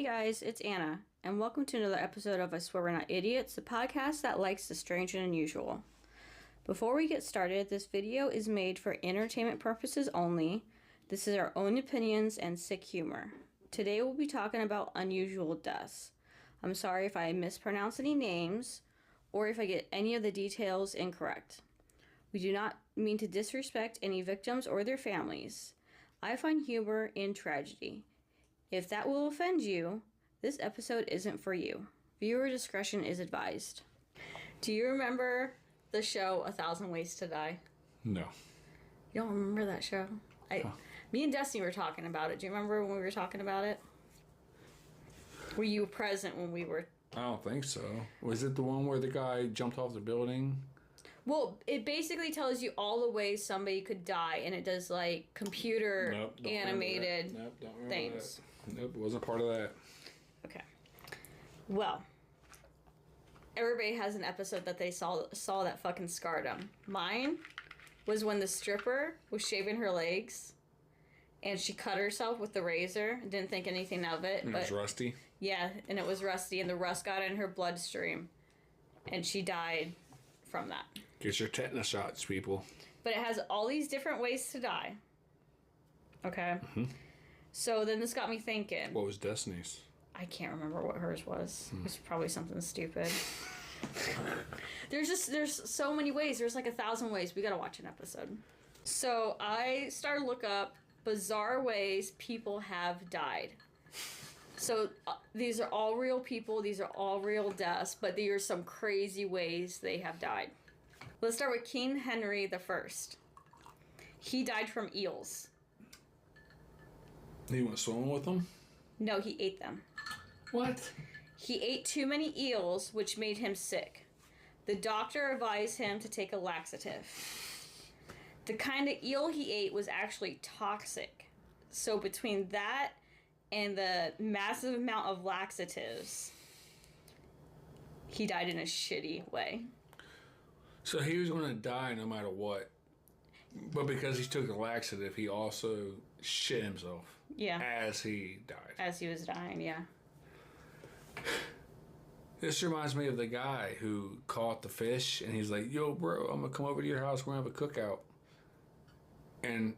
Hey guys, it's Anna, and welcome to another episode of I Swear We're Not Idiots, the podcast that likes the strange and unusual. Before we get started, this video is made for entertainment purposes only. This is our own opinions and sick humor. Today we'll be talking about unusual deaths. I'm sorry if I mispronounce any names, or if I get any of the details incorrect. We do not mean to disrespect any victims or their families. I find humor in tragedy. If that will offend you, this episode isn't for you. Viewer discretion is advised. Do you remember the show 1,000 Ways to Die? No. You don't remember that show? Me and Destiny were talking about it. Do you remember when we were talking about it? Were you present when we were... I don't think so. Was it the one where the guy jumped off the building? Well, it basically tells you all the ways somebody could die, and it does, like, computer animated things. That. Nope, wasn't part of that. Okay. Well, everybody has an episode that they saw that fucking scarred them. Mine was when the stripper was shaving her legs, and she cut herself with the razor and didn't think anything of it. And it was rusty? Yeah, and it was rusty, and the rust got in her bloodstream, and she died from that. Get your tetanus shots, people. But it has all these different ways to die. Okay? Mm-hmm. So then this got me thinking. What was Destiny's? I can't remember what hers was. It was probably something stupid. There's so many ways. There's like 1,000 ways. We gotta watch an episode. So I started to look up bizarre ways people have died. So these are all real people. These are all real deaths. But there are some crazy ways they have died. Let's start with King Henry I. He died from eels. He went swimming with them? No, he ate them. What? He ate too many eels, which made him sick. The doctor advised him to take a laxative. The kind of eel he ate was actually toxic. So between that and the massive amount of laxatives, he died in a shitty way. So he was going to die no matter what. But because he took a laxative, he also shit himself. Yeah. As he died. As he was dying, yeah. This reminds me of the guy who caught the fish, and he's like, yo, bro, I'm going to come over to your house. We're going to have a cookout. And...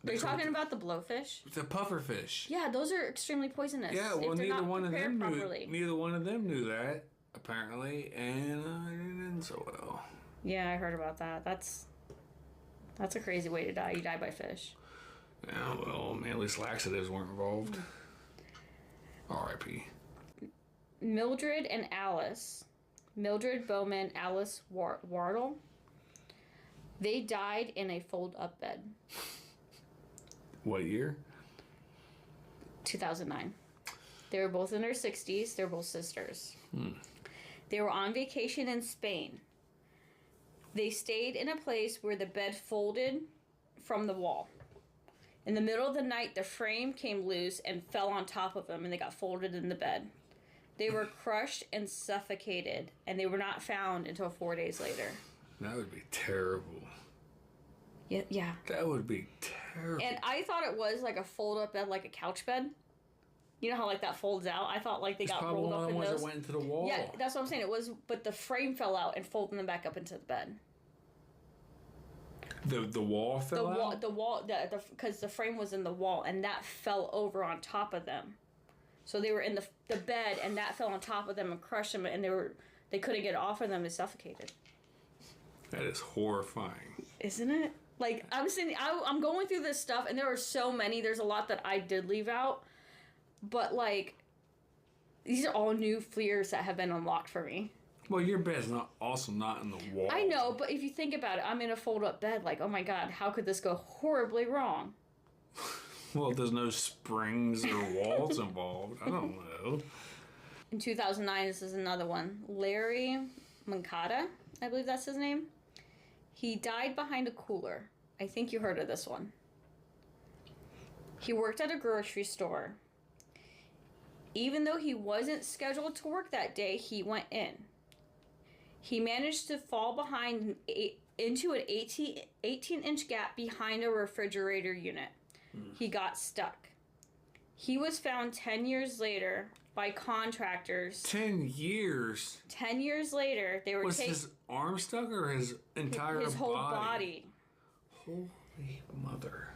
Are you talking about the blowfish? The pufferfish. Yeah, those are extremely poisonous. Yeah, well, neither one of them knew that, apparently, and it didn't end so well. Yeah, I heard about that. That's a crazy way to die. You die by fish. Yeah, well, man, at least laxatives weren't involved. R.I.P. Mildred and Alice. Mildred Bowman, Alice Wardle. They died in a fold-up bed. What year? 2009. They were both in their 60s. They're both sisters. They were on vacation in Spain. They stayed in a place where the bed folded from the wall. In the middle of the night, the frame came loose and fell on top of them, and they got folded in the bed. They were crushed and suffocated, and they were not found until 4 days later. That would be terrible. Yeah. That would be terrible. And I thought it was like a fold-up bed, like a couch bed. You know how like that folds out? I thought like they got rolled up in those. That went into the wall. Yeah, that's what I'm saying. It was, but the frame fell out and folded them back up into the bed. The wall fell out? The wall, because the frame was in the wall, and that fell over on top of them. So they were in the bed, and that fell on top of them and crushed them, and they couldn't get off of them and suffocated. That is horrifying. Isn't it? Like, I'm going through this stuff, and there are so many. There's a lot that I did leave out. But, like, these are all new fears that have been unlocked for me. Well, your bed's also not in the wall. I know, but if you think about it, I'm in a fold-up bed. Like, oh my God, how could this go horribly wrong? Well, there's no springs or walls involved. I don't know. In 2009, this is another one. Larry Mancata, I believe that's his name. He died behind a cooler. I think you heard of this one. He worked at a grocery store. Even though he wasn't scheduled to work that day, he went in. He managed to fall behind into an 18-inch gap behind a refrigerator unit. He got stuck. He was found 10 years later by contractors. 10 years? 10 years later, they were Was his arm stuck or his entire his whole body? body. Holy mother.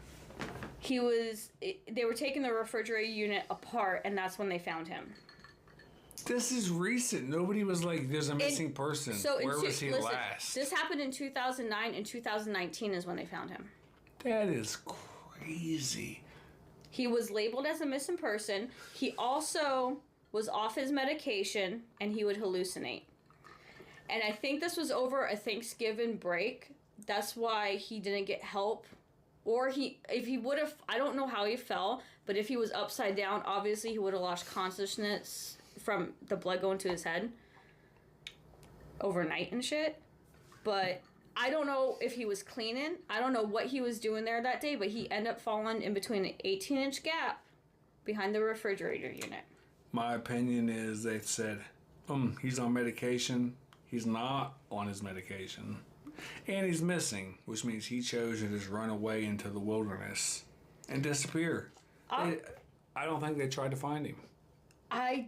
They were taking the refrigerator unit apart, and that's when they found him. This is recent. Nobody was like, there's a missing person. So where was he last? This happened in 2009, and 2019 is when they found him. That is crazy. He was labeled as a missing person. He also was off his medication, and he would hallucinate. And I think this was over a Thanksgiving break. That's why he didn't get help. Or if he would have, I don't know how he fell, but if he was upside down, obviously he would have lost consciousness from the blood going to his head overnight and shit. But I don't know if he was cleaning. I don't know what he was doing there that day, but he ended up falling in between an 18-inch gap behind the refrigerator unit. My opinion is they said, he's on medication. He's not on his medication. And he's missing, which means he chose to just run away into the wilderness and disappear. I don't think they tried to find him. I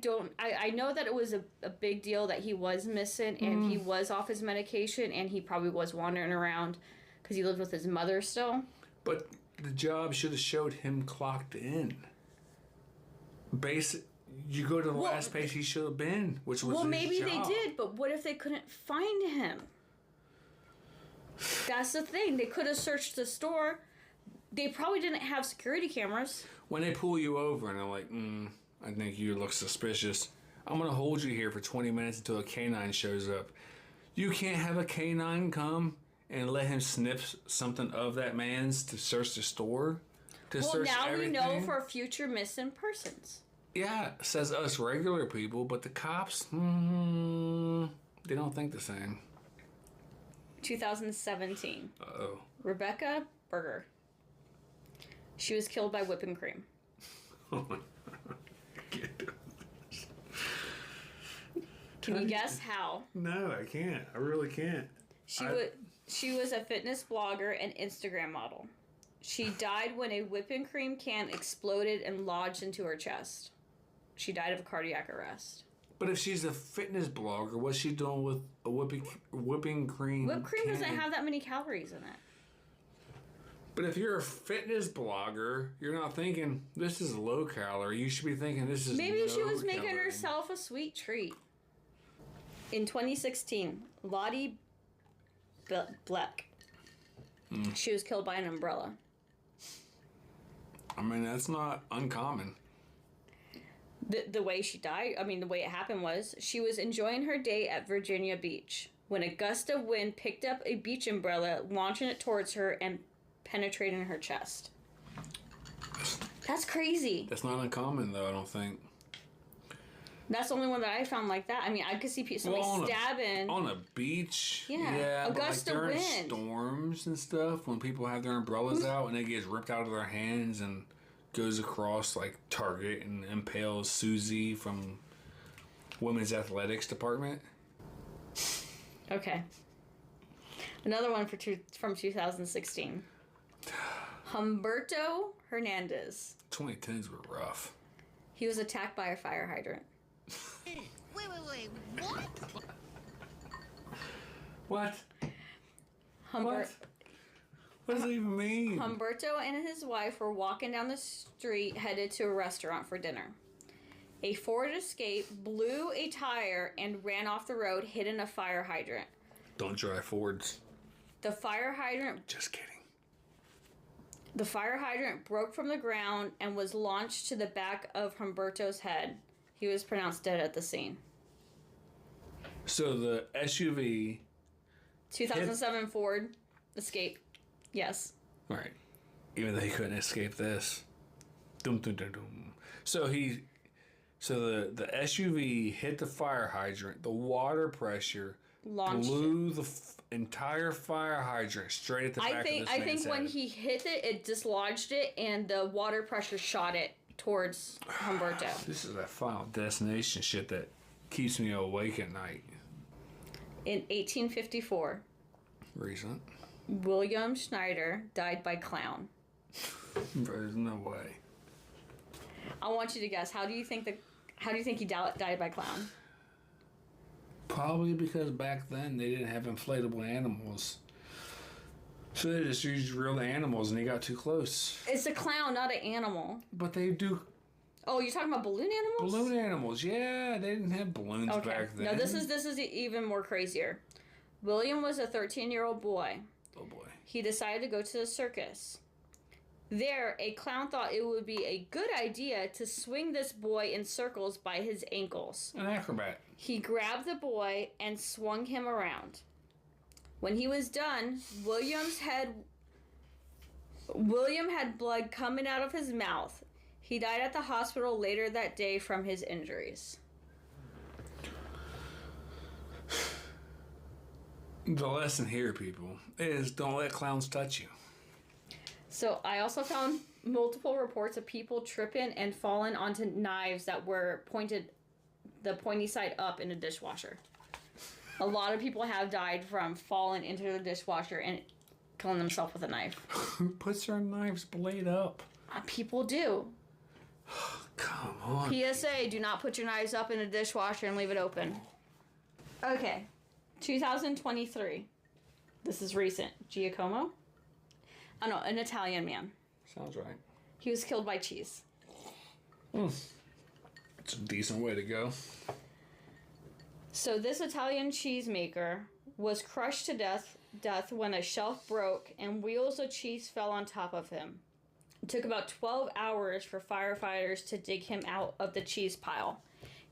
know that it was a big deal that he was missing and he was off his medication and he probably was wandering around because he lived with his mother still. But the job should have showed him clocked in. You go to the last page he should have been, which was his job. Well, maybe they did, but what if they couldn't find him? That's the thing. They could have searched the store. They probably didn't have security cameras. When they pull you over and they're like, I think you look suspicious. I'm going to hold you here for 20 minutes until a canine shows up. You can't have a canine come and let him sniff something of that man's to search the store? Well, now everything? We know for future missing persons. Yeah, says us regular people, but the cops, they don't think the same. 2017. Uh-oh. Rebecca Berger. She was killed by whipping cream. Oh my God. I can't do this. Can you guess how? No, I can't. I really can't. She was a fitness blogger and Instagram model. She died when a whipping cream can exploded and lodged into her chest. She died of a cardiac arrest. But if she's a fitness blogger, what's she doing with a whipping cream? Whipped cream doesn't have that many calories in it. But if you're a fitness blogger, you're not thinking, this is low calorie. You should be thinking, this is Maybe she was calorie. making herself a sweet treat. In 2016, Lottie Bleck. She was killed by an umbrella. I mean, that's not uncommon. The way she died, the way it happened was, she was enjoying her day at Virginia Beach when a gust of wind picked up a beach umbrella, launching it towards her and penetrating her chest. That's crazy. That's not uncommon, though, I don't think. That's the only one that I found like that. I could see somebody stabbing. On a beach? Yeah, a gust of wind. During storms and stuff, when people have their umbrellas out and it gets ripped out of their hands and goes across like Target and impales Susie from Women's Athletics Department. Okay. Another one from 2016. Humberto Hernandez. 2010s were rough. He was attacked by a fire hydrant. Wait, what? What? What does it even mean? Humberto and his wife were walking down the street headed to a restaurant for dinner. A Ford Escape blew a tire and ran off the road, hitting a fire hydrant. Don't drive Fords. The fire hydrant... Just kidding. The fire hydrant broke from the ground and was launched to the back of Humberto's head. He was pronounced dead at the scene. So the SUV... 2007 Ford Escape. Yes. Right. Even though he couldn't escape this. Dum dum dum dum. So the SUV hit the fire hydrant. The water pressure blew the entire fire hydrant straight at the back of this man's head. I think when he hit it, it dislodged it, and the water pressure shot it towards Humberto. This is that Final Destination shit that keeps me awake at night. In 1854. Recent. William Schneider died by clown. There's no way. I want you to guess. How do you think he died by clown? Probably because back then they didn't have inflatable animals. So they just used real animals and he got too close. It's a clown, not an animal. But they do. Oh, you're talking about balloon animals? Balloon animals, yeah. They didn't have balloons back then. No, this is even more crazier. William was a 13-year-old boy. Oh boy. He decided to go to the circus. There, a clown thought it would be a good idea to swing this boy in circles by his ankles. An acrobat. He grabbed the boy and swung him around. When he was done, William had blood coming out of his mouth. He died at the hospital later that day from his injuries. The lesson here, people, is don't let clowns touch you. So I also found multiple reports of people tripping and falling onto knives that were the pointy side up in a dishwasher. A lot of people have died from falling into the dishwasher and killing themselves with a knife. Who puts their knife's blade up? People do. Come on. PSA, do not put your knives up in a dishwasher and leave it open. Okay. 2023. This is recent. Giacomo? Oh no, an Italian man. Sounds right. He was killed by cheese. It's a decent way to go. So this Italian cheesemaker was crushed to death when a shelf broke and wheels of cheese fell on top of him. It took about 12 hours for firefighters to dig him out of the cheese pile.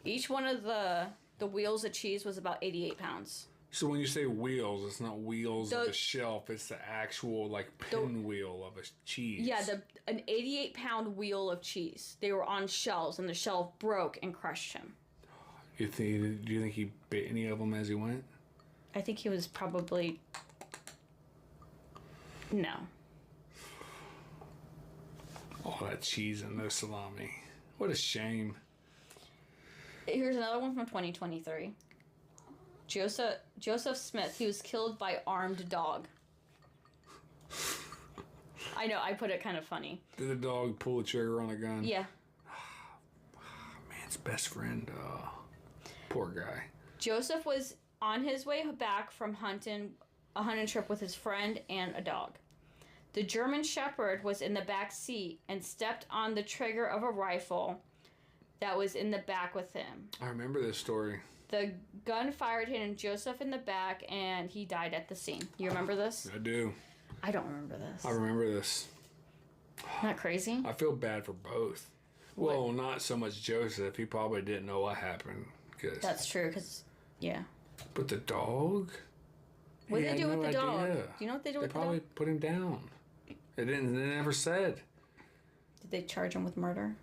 Each one of the wheels of cheese was about 88 pounds. So when you say wheels, it's not wheels of a shelf. It's the actual pinwheel of a cheese. Yeah, an 88-pound wheel of cheese. They were on shelves, and the shelf broke and crushed him. Do you think he bit any of them as he went? I think he was probably... No. All that cheese and no salami. What a shame. Here's another one from 2023. Joseph Smith, he was killed by armed dog. I know, I put it kind of funny. Did the dog pull the trigger on a gun? Yeah. Man's best friend. Poor guy. Joseph was on his way back from a hunting trip with his friend and a dog. The German Shepherd was in the back seat and stepped on the trigger of a rifle that was in the back with him. I remember this story. The gun fired hitting Joseph in the back, and he died at the scene. You remember this? I do. I don't remember this. I remember this. Isn't that crazy? I feel bad for both. What? Well, not so much Joseph. He probably didn't know what happened. That's true, because, yeah. But the dog? What did they do with the dog? Do you know what they do with the dog? They probably put him down. They never said. Did they charge him with murder?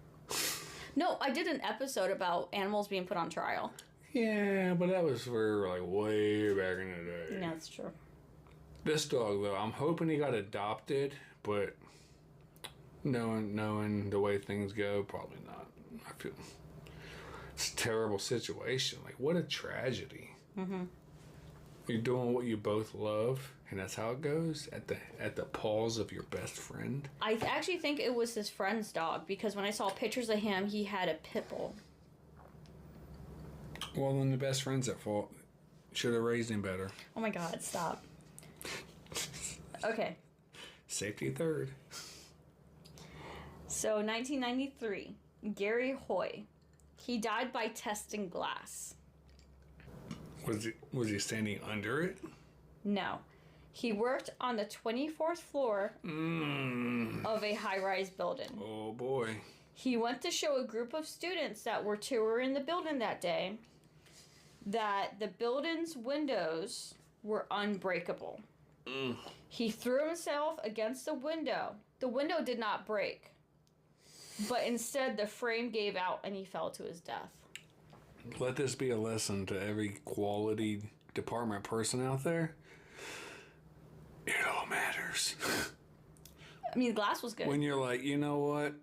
No, I did an episode about animals being put on trial. Yeah, but that was for way back in the day. Yeah, that's true. This dog, though, I'm hoping he got adopted, but knowing the way things go, probably not. I feel it's a terrible situation. What a tragedy. Mm-hmm. You're doing what you both love, and that's how it goes at the paws of your best friend. I actually think it was his friend's dog, because when I saw pictures of him, he had a pit bull. Well, then the best friend's at fault. Should have raised him better. Oh my God, stop. Okay. Safety third. So, 1993, Gary Hoy. He died by testing glass. Was he standing under it? No. He worked on the 24th floor of a high-rise building. Oh, boy. He went to show a group of students that were touring the building that day that the building's windows were unbreakable. He threw himself against the window. The window did not break, but instead the frame gave out and he fell to his death. Let this be a lesson to every quality department person out there. It all matters. I mean, the glass was good. When you're like, you know what?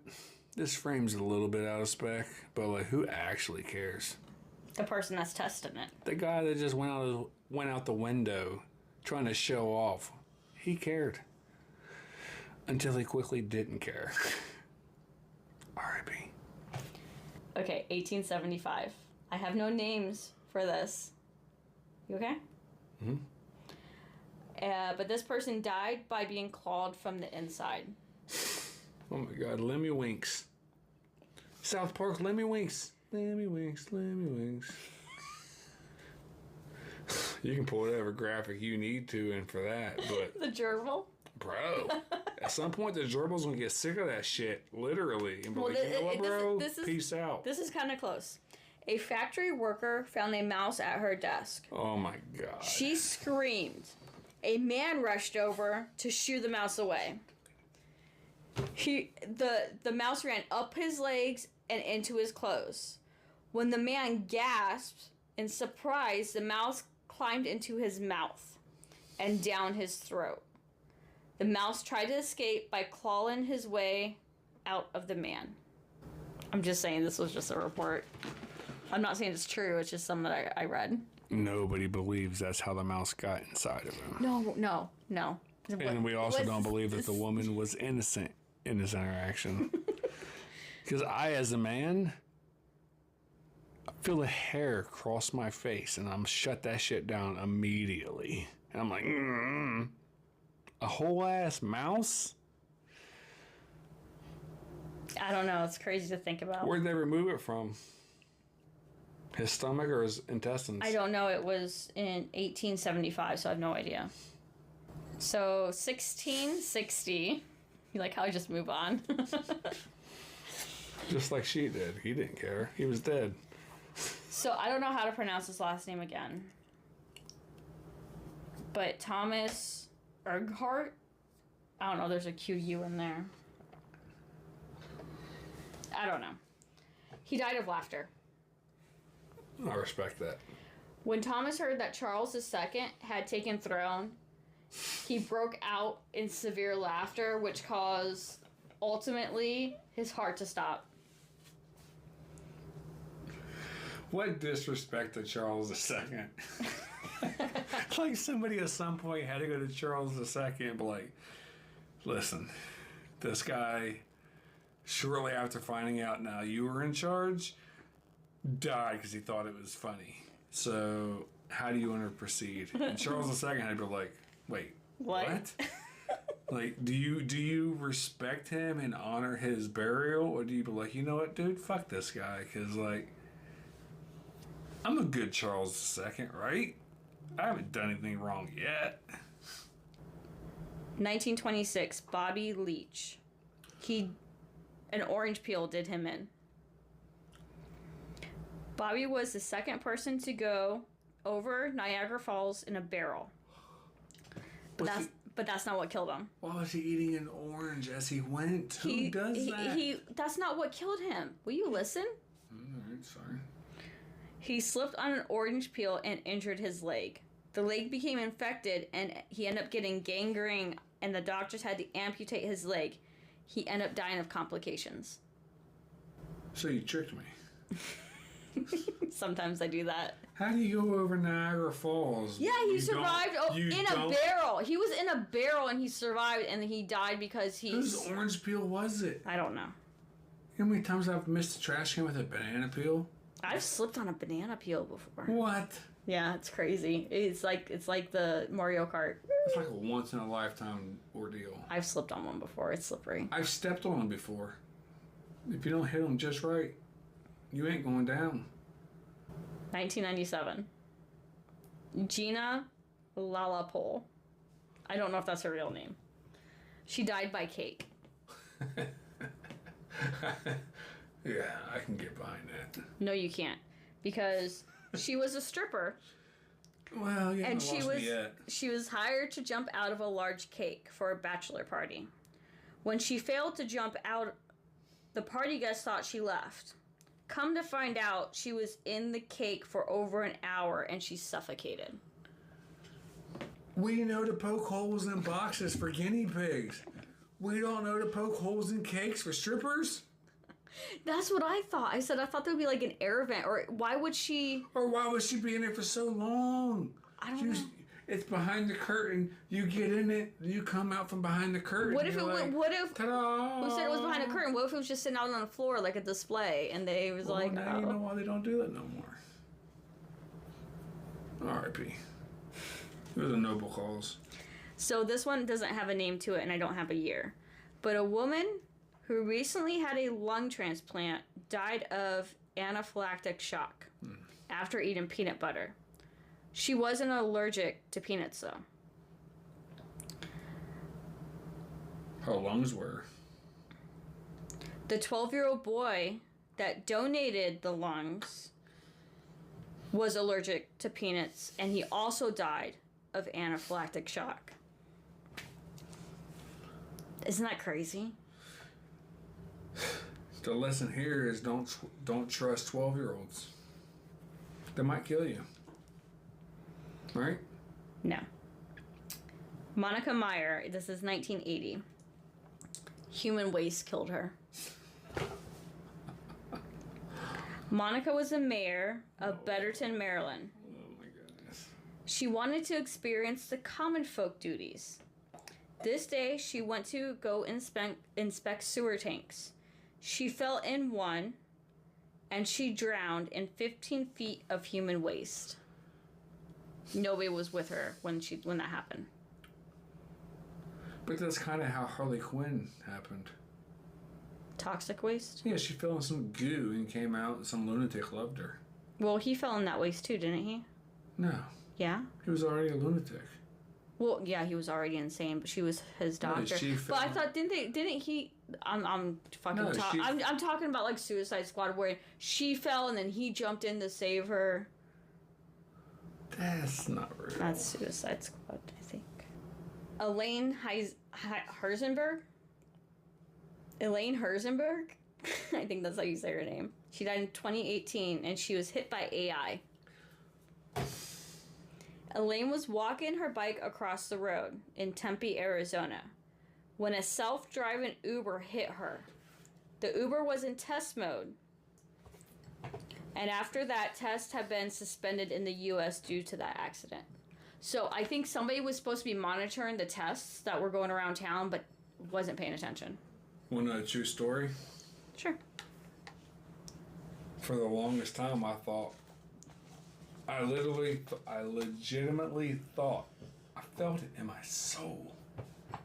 This frame's a little bit out of spec, but who actually cares? The person that's testing it. The guy that just went out the window trying to show off, he cared. Until he quickly didn't care. R.I.P. Okay, 1875. I have no names for this. You okay? Mm-hmm. But this person died by being clawed from the inside. Oh my God, Lemmy Winks. South Park, Lemmy Winks. Lemmy Winks, Lemmy Winks. You can pull whatever graphic you need to in for that, but... The gerbil? Bro, at some point the gerbil's gonna get sick of that shit, literally. And be like, you know what, bro? Peace out. This is kind of close. A factory worker found a mouse at her desk. Oh my God. She screamed. A man rushed over to shoo the mouse away. The mouse ran up his legs and into his clothes. When the man gasped in surprise, the mouse climbed into his mouth and down his throat. The mouse tried to escape by clawing his way out of the man. I'm just saying this was just a report. I'm not saying it's true, it's just something that I read. Nobody believes that's how the mouse got inside of him. No. And we also don't believe that the woman was innocent in this interaction. Because I, as a man, I feel a hair cross my face and I'm shut that shit down immediately. And I'm like, a whole ass mouse? I don't know. It's crazy to think about. Where'd they remove it from? His stomach or his intestines? I don't know. It was in 1875, so I have no idea. So 1660. You like how I just move on? Just like she did. He didn't care. He was dead. So I don't know how to pronounce his last name again. But Thomas Erghart? I don't know. There's a QU in there. I don't know. He died of laughter. I respect that. When Thomas heard that Charles II had taken throne, he broke out in severe laughter, which caused, ultimately, his heart to stop. What disrespect to Charles II. Like somebody at some point had to go to Charles II and be like, listen, this guy, shortly after finding out now you were in charge, died because he thought it was funny. So how do you want to proceed? And Charles II had to be like, wait, what? Like, do you respect him and honor his burial, or do you be like, you know what, dude, fuck this guy, because like, I'm a good Charles II, right? I haven't done anything wrong yet. 1926, Bobby Leach. An orange peel did him in. Bobby was the second person to go over Niagara Falls in a barrel. But that's not what killed him. Why was he eating an orange as he went? Who does that? That's not what killed him. Will you listen? Alright, sorry. He slipped on an orange peel and injured his leg. The leg became infected and he ended up getting gangrene and the doctors had to amputate his leg. He ended up dying of complications. So you tricked me. Sometimes I do that. How do you go over Niagara Falls? Yeah, he survived in a barrel. He was in a barrel and he survived and he died because Whose orange peel was it? I don't know. You know how many times I've missed a trash can with a banana peel? I've slipped on a banana peel before. What? Yeah, it's crazy. It's like the Mario Kart. It's like a once in a lifetime ordeal. I've slipped on one before. It's slippery. I've stepped on them before. If you don't hit them just right, you ain't going down. 1997. Gina Lalapole. I don't know if that's her real name. She died by cake. Yeah, I can get behind that. No, you can't. Because she was a stripper. Well, yeah, and she was hired to jump out of a large cake for a bachelor party. When she failed to jump out, the party guests thought she left. Come to find out, she was in the cake for over an hour and she suffocated. We know to poke holes in boxes for guinea pigs. We don't know to poke holes in cakes for strippers? That's what I thought. I thought there would be like an air vent, or why would she... Or why would she be in there for so long? I don't know. It's behind the curtain. You get in it. You come out from behind the curtain. What if ta-da! Who said it was behind a curtain? What if it was just sitting out on the floor like a display, and they was Well, like, now you know why they don't do it no more. R.I.P. Those are noble calls. So this one doesn't have a name to it, and I don't have a year. But a woman who recently had a lung transplant died of anaphylactic shock after eating peanut butter. She wasn't allergic to peanuts, though. Her lungs were. The 12-year-old boy that donated the lungs was allergic to peanuts, and he also died of anaphylactic shock. Isn't that crazy? The lesson here is don't trust 12-year-olds. They might kill you. Right? No. Monica Meyer, this is 1980. Human waste killed her. Monica was the mayor of Betterton, Maryland. Oh my goodness. She wanted to experience the common folk duties. This day, she went to go inspect sewer tanks. She fell in one, and she drowned in 15 feet of human waste. Nobody was with her when that happened. But that's kind of how Harley Quinn happened. Toxic waste? Yeah, she fell in some goo and came out, and some lunatic loved her. Well, he fell in that waste too, didn't he? No. Yeah? He was already a lunatic. Well, yeah, he was already insane, but she was his doctor. she But I thought, didn't he? I'm fucking. I'm talking about like Suicide Squad, where she fell and then he jumped in to save her. That's not real. That's Suicide Squad, I think. Elaine Herzenberg. Elaine Herzenberg. I think that's how you say her name. She died in 2018, and she was hit by AI. Elaine was walking her bike across the road in Tempe, Arizona, when a self-driving Uber hit her. The Uber was in test mode, and after that, tests have been suspended in the U.S. due to that accident. So I think somebody was supposed to be monitoring the tests that were going around town, but wasn't paying attention. Want a true story? Sure. For the longest time, I thought, I legitimately thought, I felt it in my soul,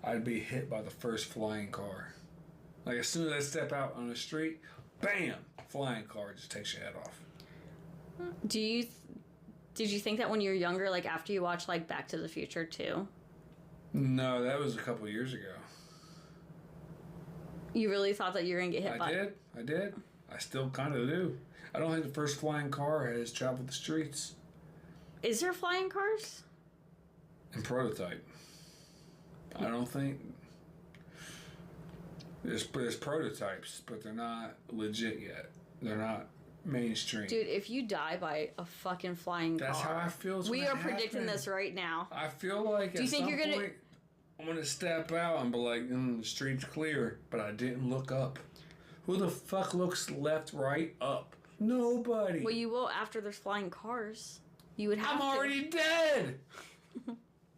I'd be hit by the first flying car. Like as soon as I step out on the street, bam, flying car just takes your head off. Did you think that when you were younger, like after you watched like Back to the Future too? No, that was a couple of years ago. You really thought that you were gonna get hit by? I did. I still kind of do. I don't think the first flying car has traveled the streets. Is there flying cars? In prototype. I don't think. There's prototypes, but they're not legit yet. They're not mainstream. Dude, if you die by a fucking flying car... That's how I feel. We are predicting this right now. I feel like do you think you're gonna... I'm going to step out and be like, the street's clear, but I didn't look up. Who the fuck looks left, right, up? Nobody. Well, you will after there's flying cars. You would have I'm already dead.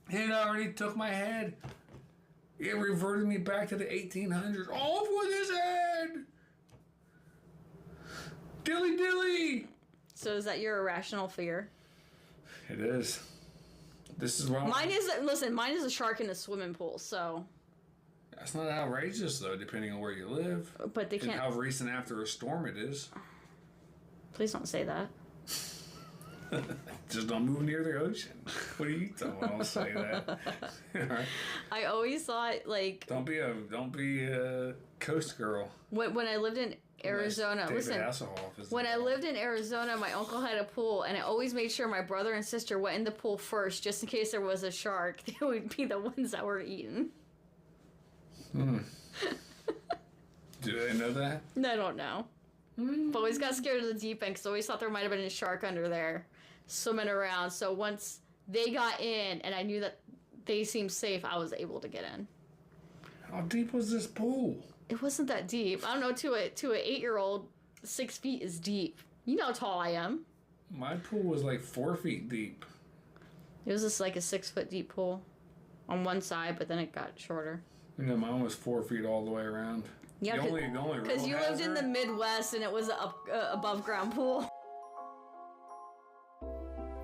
It already took my head. It reverted me back to the 1800s. Off with his head. Dilly dilly. So is that your irrational fear? It is. This is wrong. Mine is a shark in a swimming pool, so... That's not outrageous, though, depending on where you live. But they can't... And how recent after a storm it is. Please don't say that. Just don't move near the ocean. What are you talking about? Don't say that. Right. I always thought, like... Don't be a coast girl. When I lived in Arizona, when I lived in Arizona, my uncle had a pool, and I always made sure my brother and sister went in the pool first, just in case there was a shark. They would be the ones that were eaten. Do they know that? I don't know. But always got scared of the deep end because I always thought there might have been a shark under there swimming around. So once they got in and I knew that they seemed safe, I was able to get in. How deep was this pool? It wasn't that deep. I don't know, to an 8-year-old, 6 feet is deep. You know how tall I am. My pool was like 4 feet deep. It was just like a 6-foot deep pool on one side, but then it got shorter. You know, mine was 4 feet all the way around. Yeah, the only because you lived in the Midwest and it was a above ground pool.